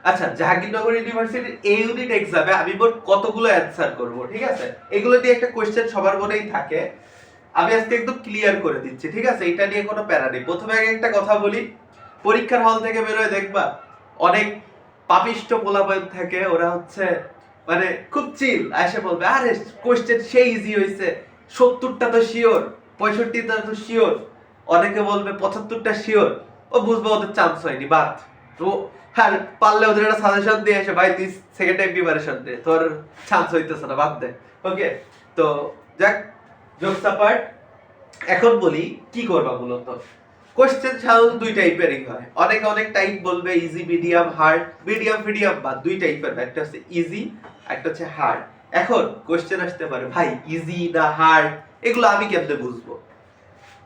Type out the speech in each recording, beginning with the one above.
আচ্ছা, জাহাঙ্গীরনগর ইউনিভার্সিটির এই ইউনিট এক্সামে আমি মোট কতগুলো অ্যানসার করব, ঠিক আছে? এগুলো দিয়ে একটা কোশ্চেন সবার মনেই থাকে। আমি আজকে একদম ক্লিয়ার করে দিচ্ছি, ঠিক আছে? এটা নিয়ে কোনো প্যারা নেই। প্রথমে আগে একটা কথা বলি, পরীক্ষার হল থেকে বেরোয় দেখবা অনেক পাপিষ্ট পোলাপান থাকে, ওরা হচ্ছে মানে খুব চিল এসে বলবে আরে কোশ্চেন সেই ইজি হয়েছে, 70টা তো শিওর, 65টা তো শিওর, অনেকে বলবে 75টা শিওর। ও বুঝবে ওদের চান্স হয়নি, বাদ। তো হ্যাঁ, পারলে ওদের একটা সাজেশন দিয়ে এসে ভাই তুই সেকেন্ড টাইম প্রিপারেশন দে, তোর চান্স হইতেছে না, বাদ দে। ওকে, তো যাক, জোকস অ্যাপার্ট, এখন বলি কি করবা মূলত। কোশ্চেন সাধারণত দুই টাইপেরই হয়, অনেক অনেক টাইপ বলবে easy, medium, hard. Medium medium বা দুই টাইপের, একটা হচ্ছে ইজি, একটা হচ্ছে হার্ড। এখন কোশ্চেন আসতে পারে ভাই ইজি না হার্ড, এগুলো আমি কেমনে বুঝবো?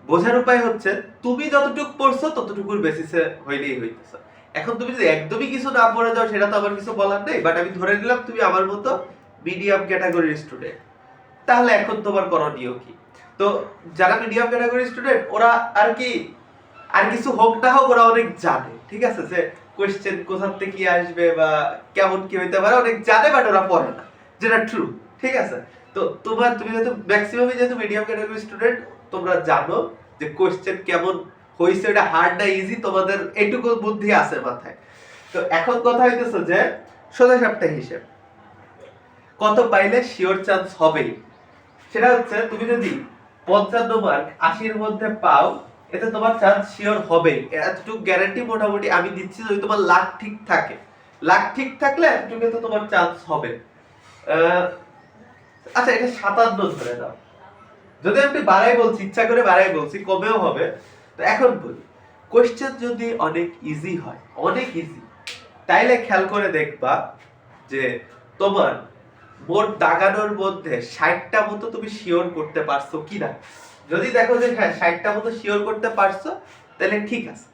বোঝার উপায় হচ্ছে তুমি যতটুকু পড়ছো ততটুকুর বেসিসে হইলেই হইতেছে। এখন তুমি যদি একদমই কিছু না পড়ে যাও সেটা তো আমার কিছু বলার নেই, বাট আমি ধরে নিলাম তুমি আমার মতো মিডিয়াম ক্যাটাগরির স্টুডেন্ট, তাহলে এখন তোমার করণীয় কি? তো যারা মিডিয়াম ক্যাটাগরির স্টুডেন্ট ওরা আর কি, আর কিছু হোক না হোক ওরা অনেক জানে, ঠিক আছে, যে কোশ্চেন কোথা থেকে কি আসবে বা কেমন কি হইতে পারে অনেক জানে, বাট ওরা পড়ে না, যেটা ট্রু, ঠিক আছে? তো তুমি যেহেতু ম্যাক্সিমামই যেহেতু মিডিয়াম ক্যাটাগরি স্টুডেন্ট, তোমরা জানো যে কোশ্চেন কেমন হইছে, এটা হার্ড না ইজি, তোমাদের এইটুকু বুদ্ধি আছে মাথায়। তো এখন কথা হইতেছে যে সোজা সাপটা হিসেব, কত পাইলে শিওর চান্স হবেই, সেটা হচ্ছে তুমি যদি 55 মার্ক 80-এর মধ্যে পাও, এতে তোমার চান্স শিওর হবেই, এতটুকু গ্যারান্টি মোটামুটি আমি দিচ্ছি। যদি তোমার লাক ঠিক থাকে, লাক ঠিক থাকলে এতটুকু তো তোমার চান্স হবে। আচ্ছা, এটা 57 ধরে দাও, যদি আমি বাড়াই বলছি, ইচ্ছা করে বাড়াই বলছি, কমেও হবে। তো এখন বলি, কোশ্চেন যদি অনেক ইজি হয়, অনেক ইজি, তাইলে খেয়াল করে দেখবা যে তোমার মোট দাগানোর মধ্যে 60টা মতো তুমি শিওর করতে পারছো কিনা। যদি দেখো যে হ্যাঁ 60টা মতো শিওর করতে পারছো, তাহলে ঠিক আছে।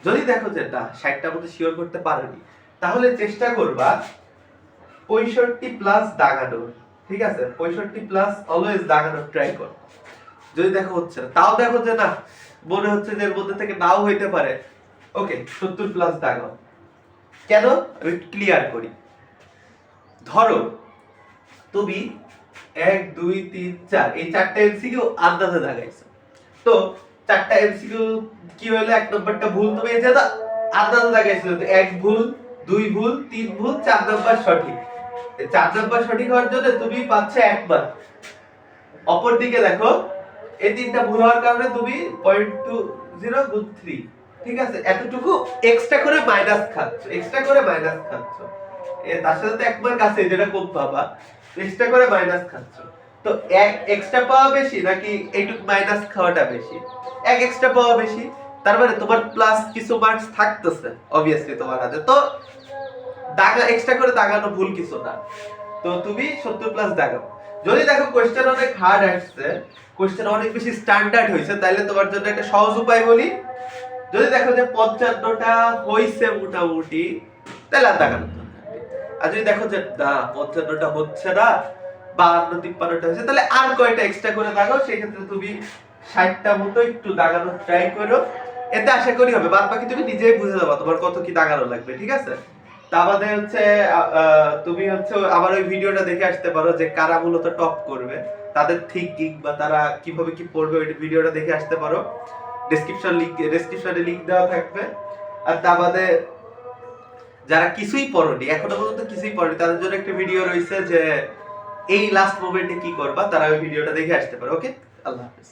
যদি দেখো যে না 60টা মতো শিওর করতে পারোনি, তাহলে চেষ্টা করবা 65 প্লাস দাগানোর, ঠিক আছে? 65 প্লাস অলওয়েজ দাগানোর ট্রাই করো। যদি দেখো হচ্ছে না, তাও দেখো যে না মনে হচ্ছে যে এর মধ্যে থেকে নাও হইতে পারে, ওকে 70 প্লাস দাগাও। কেন? আমি ক্লিয়ার করি। ধরো তুমি 1 2 3 4 এই চারটা এমসিকিউ আন্দাজে দাগাইছো, তো চারটা এমসিকিউ কি হলো, এক নম্বরটা ভুল, তুমি এই যে আন্দাজে দাগাইছো, তো এক ভুল, দুই ভুল, তিন ভুল, 4 নাম্বার সঠিক। এই 4 নাম্বার সঠিক হওয়ার জন্য তুমি পাচ্ছ 1 মার্ক। অপরদিকে দেখো এই তিনটা ভুল হওয়ার কারণে তুমি 0.20 গুণ 3, ঠিক আছে, এতটুকু এক্সট্রা করে মাইনাস খাচ্ছ, এক্সট্রা করে মাইনাস খাচ্ছ। তার সাথে তো 1 মার্ক আছে, যেটা কম পাবা, এক্সট্রা করে মাইনাস খাচ্ছ। তো এক এক্সট্রা পাওয়া বেশি নাকি এইটুকু মাইনাস খাওয়াটা বেশি? এক এক্সট্রা পাওয়া বেশি, তার মানে তোমার প্লাস কিছু মার্কস থাকতেছে অবভিয়াসলি তোমার হাতে। তো দাগা এক্সট্রা করে দাগানো ভুল কিছু না, তো তুমি 70 প্লাস দাগাও। যদি দেখো কোশ্চেন অনেক হার্ড আসছে, কোশ্চেন অনেক বেশি স্ট্যান্ডার্ড হইছে, তাহলে তোমার জন্য একটা সহজ উপায় বলি। যদি দেখো যে 55টা হইছে মোটামুটি, তাহলে আর দাগানো দরকার নেই। আর যদি দেখো যে না 55টা হচ্ছে না, 52 53টা হইছে, তাহলে আর কয়টা এক্সট্রা করে দাগাও। সেই ক্ষেত্রে তুমি 60টা মতো একটু দাগানোর ট্রাই করো, এতে আশা করি হবে। বাদ বাকি তুমি নিজেই বুঝে যাবে তোমার কত কি দাগানো লাগবে, ঠিক আছে? তা বাদে হচ্ছে তুমি হচ্ছে আবার ওই ভিডিওটা দেখে আসতে পারো যে কারা মূলত টপ করবে, তাদের থিংকিং বা তারা কিভাবে কি পড়বে, ওই ভিডিওটা দেখে আসতে পারো। ডেসক্রিপশনে লিংক দেওয়া থাকবে। আর তা বাদে যারা কিছুই পড়নি, এখনো পর্যন্ত কিছুই পড়নি, তাদের জন্য একটা ভিডিও রয়েছে যে এই লাস্ট মোমেন্টে কি করবা, তারা ওই ভিডিওটা দেখে আসতে পারো। ওকে, আল্লাহ হাফেজ।